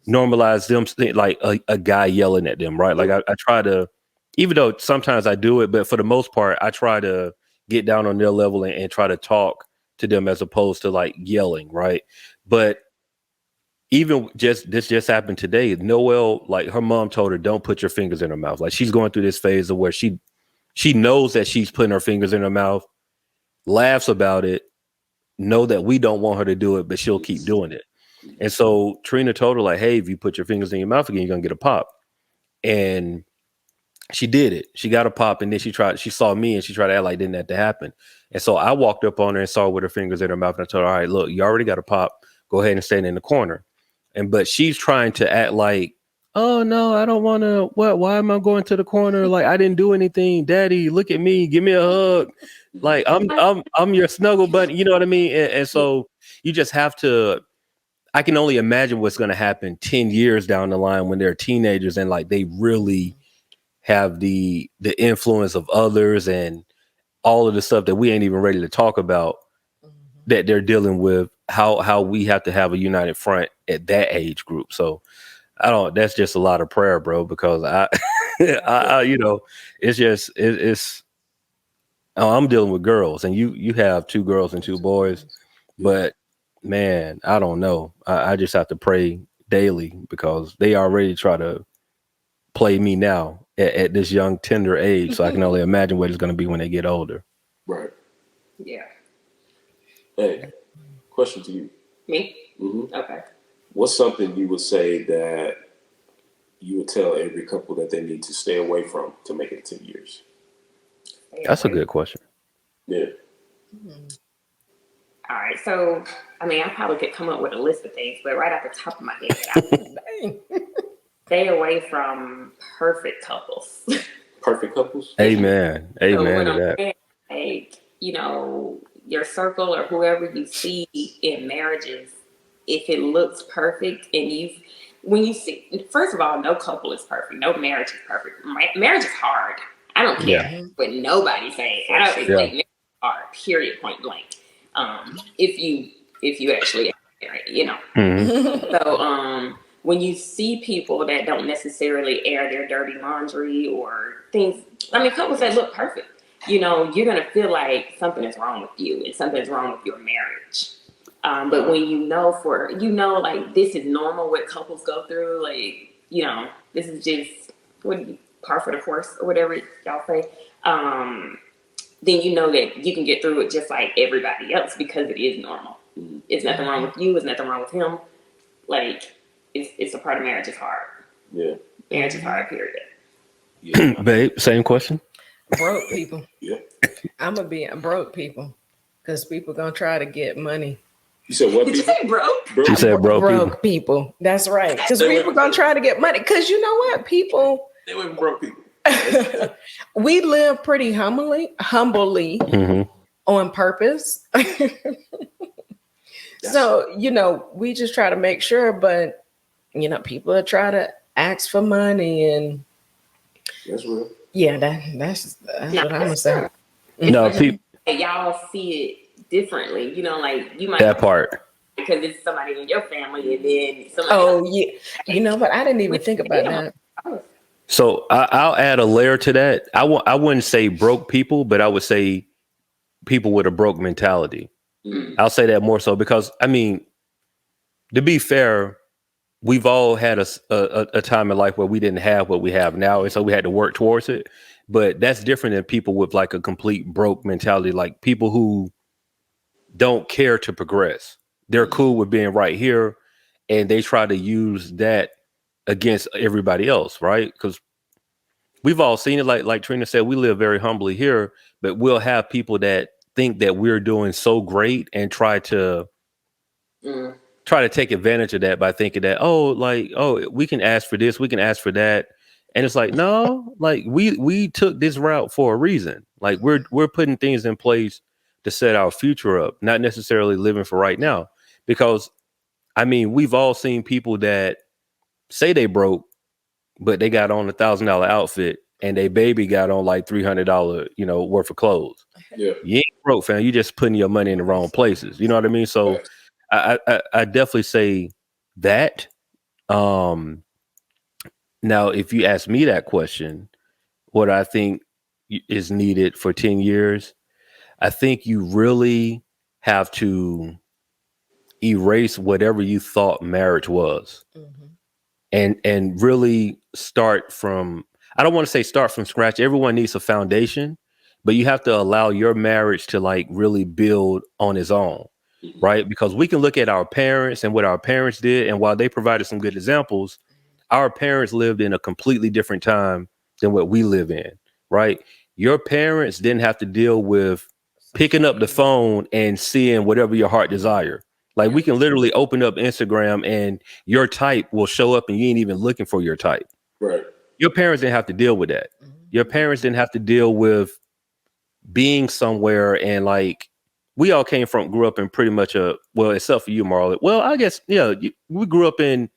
normalize them like a guy yelling at them, right? Like I try to, even though sometimes I do it, but for the most part, I try to get down on their level and try to talk to them as opposed to like yelling, right? But even this just happened today. Noelle, like her mom told her, don't put your fingers in her mouth. Like she's going through this phase of where she knows that she's putting her fingers in her mouth, laughs about it, know that we don't want her to do it, but she'll keep doing it. And so Trina told her, like, hey, if you put your fingers in your mouth again, you're gonna get a pop. And she did it. She got a pop, and then she saw me and she tried to act like didn't have to happen. And so I walked up on her and saw her with her fingers in her mouth, and I told her, all right, look, you already got a pop. Go ahead and stand in the corner. But she's trying to act like, oh no, I don't want to. What? Why am I going to the corner? Like I didn't do anything. Daddy, look at me. Give me a hug. Like I'm your snuggle bunny. You know what I mean? And so you just have to. I can only imagine what's going to happen 10 years down the line when they're teenagers and like they really have the influence of others and all of the stuff that we ain't even ready to talk about that they're dealing with, how we have to have a united front at that age group. So that's just a lot of prayer, bro, because I I'm dealing with girls and you have 2 girls and 2 boys, but man, I don't know. I just have to pray daily because they already try to play me now at this young, tender age. So I can only imagine what it's going to be when they get older. Right. Yeah. Hey, question to you. Me? Mm-hmm. Okay. What's something you would say that you would tell every couple that they need to stay away from to make it 10 years? That's a good question. Yeah. All right. So, I mean, I probably could come up with a list of things, but right off the top of my head, stay away from perfect couples. Perfect couples? Amen. Amen to that. Saying, like, your circle or whoever you see in marriages, if it looks perfect and when you see, first of all, no couple is perfect. No marriage is perfect. Marriage is hard. I don't care what nobody say. I don't think marriage is hard, period, point blank. If you actually married, So when you see people that don't necessarily air their dirty laundry or things, I mean, couples that look perfect, you're gonna feel like something is wrong with you and something is wrong with your marriage. But when like this is normal what couples go through, like, this is just par for the course or whatever y'all say. Then you know that you can get through it just like everybody else because it is normal. It's nothing wrong with you. It's nothing wrong with him. Like, it's a part of marriage. It's hard. Yeah. Marriage is hard, period. Yeah. Babe, same question. Broke people. Yeah. I'm going to be broke people because people going to try to get money. You said what? Did you say broke? She said broke people. That's right. Because people going to try to get money. Because you know what? People. They were broke people. We live pretty humbly on purpose. So, we just try to make sure, but, people are trying to ask for money and. That's real. Yeah, that's what I'm going to say. No, people. Y'all see it differently. Like you might. That part. Because it's somebody in your family and then somebody else. Yeah. But I didn't even think about that. So I'll add a layer to that. I wouldn't say broke people, but I would say people with a broke mentality. I'll say that more so because, I mean, to be fair, we've all had a time in life where we didn't have what we have now, and so we had to work towards it. But that's different than people with like a complete broke mentality, like people who don't care to progress. They're cool with being right here, and they try to use that against everybody else, right? Because we've all seen it. Like Trina said, we live very humbly here, but we'll have people that think that we're doing so great and try to take advantage of that by thinking that, we can ask for this, we can ask for that. And it's like, no, like we took this route for a reason. Like we're putting things in place to set our future up, not necessarily living for right now. Because I mean, we've all seen people that say they broke, but they got on $1,000 outfit and they baby got on like $300, worth of clothes. Yeah. You ain't broke, fam. You just putting your money in the wrong places. You know what I mean? So I definitely say that. Now, if you ask me that question, what I think is needed for 10 years, I think you really have to erase whatever you thought marriage was. And really start from, I don't want to say start from scratch. Everyone needs a foundation, but you have to allow your marriage to like really build on its own, right? Because we can look at our parents and what our parents did. And while they provided some good examples, our parents lived in a completely different time than what we live in, right? Your parents didn't have to deal with picking up the phone and seeing whatever your heart desire. Like we can literally open up Instagram and your type will show up and you ain't even looking for your type. Right. Your parents didn't have to deal with that. Your parents didn't have to deal with being somewhere and like we all grew up in pretty much except for you, Marla. Well, I guess, we grew up in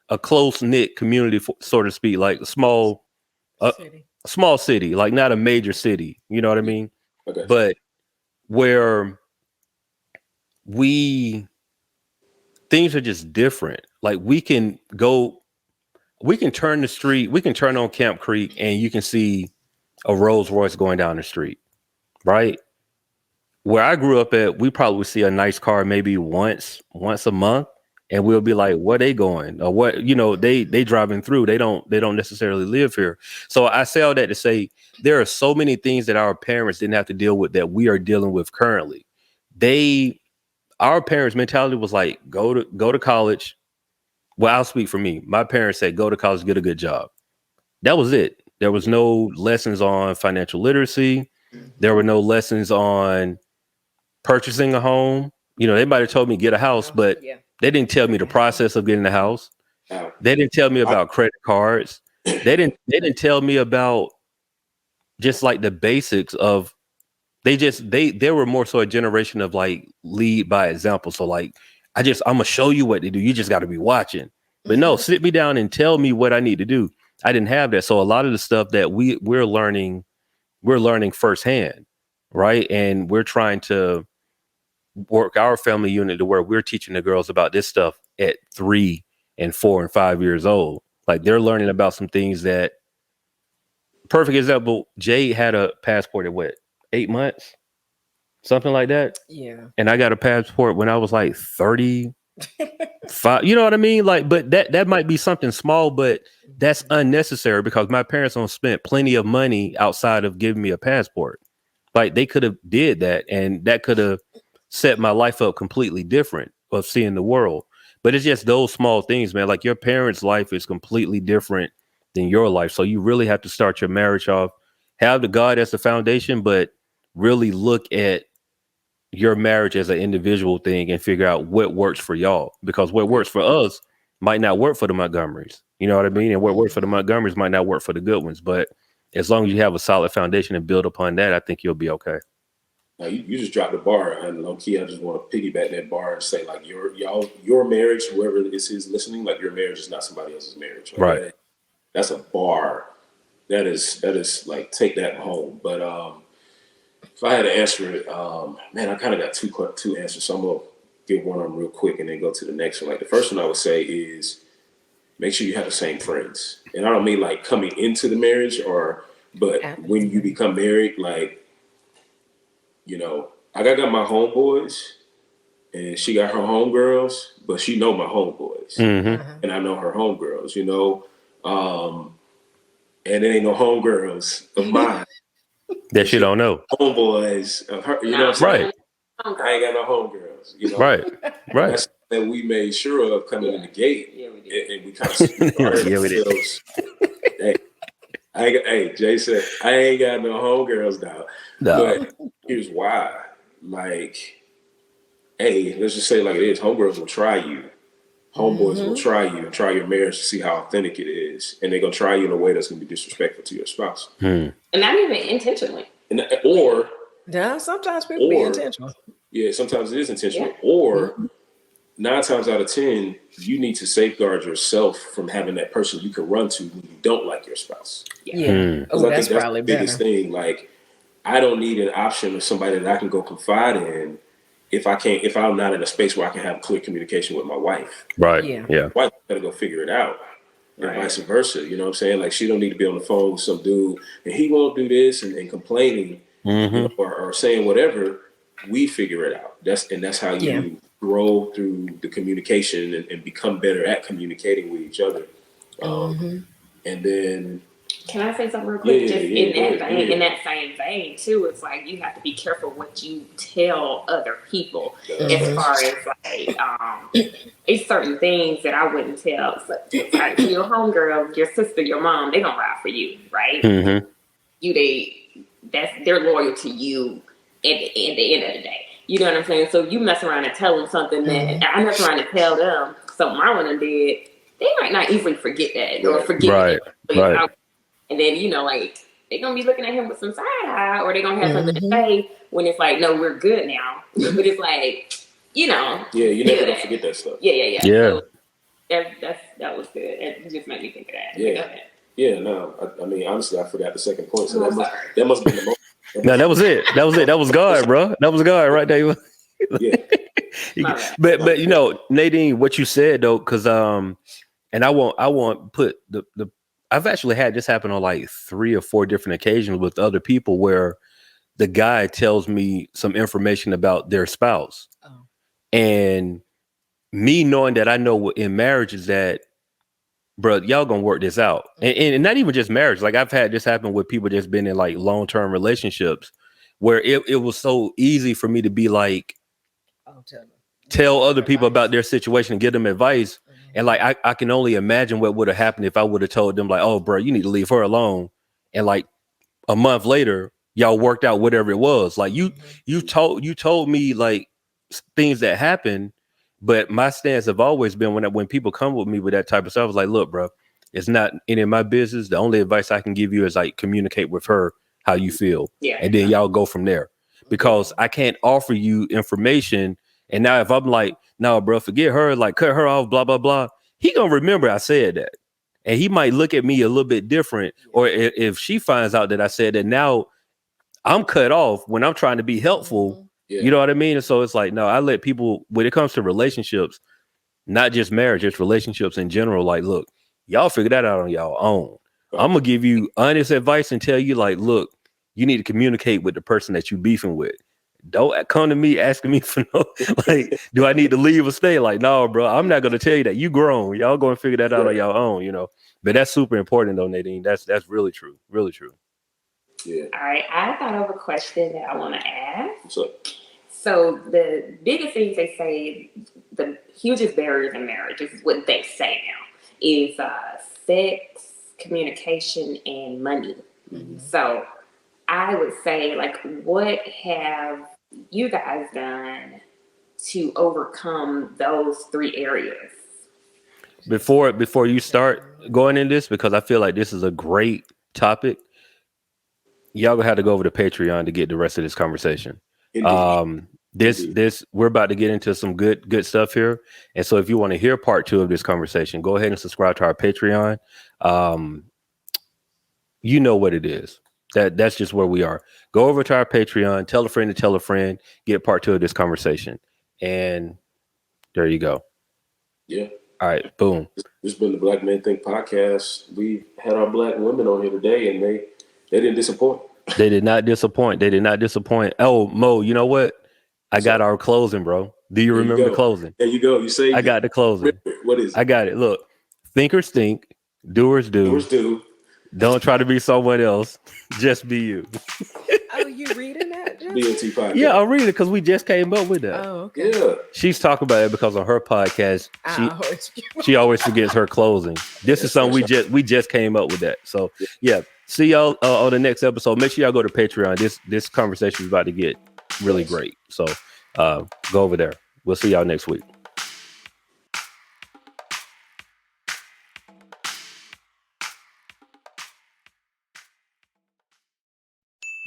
a close knit community, so to speak, like a small city, like not a major city. You know what I mean? Okay. But where things are just different. Like we can turn the street, we can turn on Camp Creek and you can see a Rolls Royce going down the street, right? Where I grew up at, we probably would see a nice car maybe once a month, and we'll be like, where they going? Or what, they driving through. They don't necessarily live here. So I say all that to say there are so many things that our parents didn't have to deal with that we are dealing with currently. Our parents' mentality was like, go to college. Well, I'll speak for me. My parents said, go to college, get a good job. That was it. There was no lessons on financial literacy. There were no lessons on purchasing a home. They might have told me get a house, but they didn't tell me the process of getting a house. They didn't tell me about credit cards. They didn't tell me about just like the basics of, they were more so a generation of like lead by example. So like, I'm gonna show you what to do. You just got to be watching. But no, sit me down and tell me what I need to do. I didn't have that. So a lot of the stuff that we're learning firsthand, right? And we're trying to work our family unit to where we're teaching the girls about this stuff at 3 and 4 and 5 years old. Like they're learning about some things that, perfect example, Jade had a passport at what, 8 months? Something like that. Yeah. And I got a passport when I was like 35. You know what I mean? Like, but that might be something small, but that's unnecessary because my parents don't spend plenty of money outside of giving me a passport. Like they could have did that and that could have set my life up completely different of seeing the world. But it's just those small things, man. Like your parents' life is completely different than your life. So you really have to start your marriage off, have the God as the foundation, but really look at your marriage as an individual thing and figure out what works for y'all, because what works for us might not work for the Montgomerys. You know what I mean? And what works for the Montgomerys might not work for the good ones. But as long as you have a solid foundation and build upon that, I think you'll be okay. Now you just dropped the bar, and low key, I just want to piggyback that bar and say, like, your marriage, whoever this is listening, like, your marriage is not somebody else's marriage. Like, Right. That's a bar. That is like, take that home. But if I had to answer it, man, I kind of got two answers. So I'm gonna give one of them real quick and then go to the next one. Like, the first one I would say is make sure you have the same friends, and I don't mean like coming into the marriage but when you become married, like, I got my homeboys, and she got her homegirls, but she know my homeboys, and I know her homegirls. And there ain't no homegirls of mine that she don't know. Homeboys of her, what I'm saying? Right. I ain't got no homegirls, Right. That's that we made sure of coming in the gate, and we kind of yeah, we did. Hey, Jay said, I ain't got no homegirls now. No. But here's why. Like, hey, let's just say it like it is. Homegirls will try you. Homeboys will try you and try your marriage to see how authentic it is. And they're going to try you in a way that's going to be disrespectful to your spouse. And not even intentionally. Sometimes people be intentional. Yeah, sometimes it is intentional. Yeah. Or 9 times out of 10, you need to safeguard yourself from having that person you can run to when you don't like your spouse. Yeah. I think that's probably the biggest thing. Like, I don't need an option of somebody that I can go confide in if I'm not in a space where I can have clear communication with my wife. Right. Yeah. Wife gotta go figure it out. And vice versa. You know what I'm saying? Like, she don't need to be on the phone with some dude and he won't do this and complaining or saying whatever. We figure it out. That's how you grow through the communication and become better at communicating with each other. And then, can I say something real quick? In that same vein too, it's like you have to be careful what you tell other people as far as like it's certain things that I wouldn't tell. So, like, your homegirl, your sister, your mom, they don't ride for you, right? They're loyal to you at the end of the day. You know what I'm saying? So you mess around and tell them something that I mess around and tell them something Marlon did, they might not easily forget that or forget it. And then, like, they're going to be looking at him with some side eye, or they're going to have something to say when it's like, no, we're good now. But it's like, Yeah, you never going to forget that stuff. Yeah. So that was good. It just made me think of that. Yeah. Yeah, no. I mean, honestly, I forgot the second point. So that must be the most. No, that was it. That was God, bro. That was God right there. But Nadine, what you said though, because and I won't put the I've actually had this happen on like 3 or 4 different occasions with other people where the guy tells me some information about their spouse, and me knowing that I know in marriage is that, bro, y'all gonna work this out. And not even just marriage. Like, I've had this happen with people that's been in like long-term relationships where it was so easy for me to be like, tell other people about their situation and give them advice. And like, I can only imagine what would have happened if I would have told them like, oh, bro, you need to leave her alone. And like a month later, y'all worked out whatever it was. Like, you told me like things that happened. But my stance have always been when people come with me with that type of stuff, I was like, look, bro, it's not any of my business. The only advice I can give you is like communicate with her how you feel. Yeah. And then y'all go from there. Because I can't offer you information. And now if I'm like, no, bro, forget her, like cut her off, blah, blah, blah. He gonna remember I said that. And he might look at me a little bit different. Or if she finds out that I said that, now I'm cut off when I'm trying to be helpful. Yeah. You know what I mean? And so it's like, no, I let people, when it comes to relationships, not just marriage, it's relationships in general. Like, look, y'all figure that out on y'all own. I'm going to give you honest advice and tell you like, look, you need to communicate with the person that you beefing with. Don't come to me asking me for no, like, do I need to leave or stay? Like, no, bro, I'm not going to tell you that. You grown. Y'all going to figure that out on your own, But that's super important though, Nadine. That's really true. Really true. Yeah. All right. I thought of a question that I want to ask. What's up? So the biggest things they say, the hugest barriers in marriage is what they say now, is sex, communication, and money. So I would say, like, what have you guys done to overcome those 3 areas? Before you start going in this, because I feel like this is a great topic, y'all gonna have to go over to Patreon to get the rest of this conversation. Indeed. This we're about to get into some good stuff here. And so if you want to hear part 2 of this conversation, go ahead and subscribe to our Patreon. You know what it is. That's just where we are. Go over to our Patreon, tell a friend to tell a friend, get part 2 of this conversation. And there you go. Yeah. All right, boom. This has been the Black Men Think podcast. We had our black women on here today, and they didn't disappoint. They did not disappoint. They did not disappoint. Oh, Mo, you know what? I got our closing, bro. Do you remember the closing? There you go. You say I got the closing. What is it? I got it. Look, thinkers think, doers do. Doers do. Don't try to be someone else. Just be you. Oh, you reading that? BNT podcast. Yeah, I'll read it because we just came up with that. Oh, okay. Yeah. She's talking about it because on her podcast, she always forgets her closing. This is something we just came up with that. So yeah, see y'all on the next episode. Make sure y'all go to Patreon. This conversation is about to get really great. So go over there. We'll see y'all next week.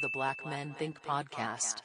The Black Men Think podcast.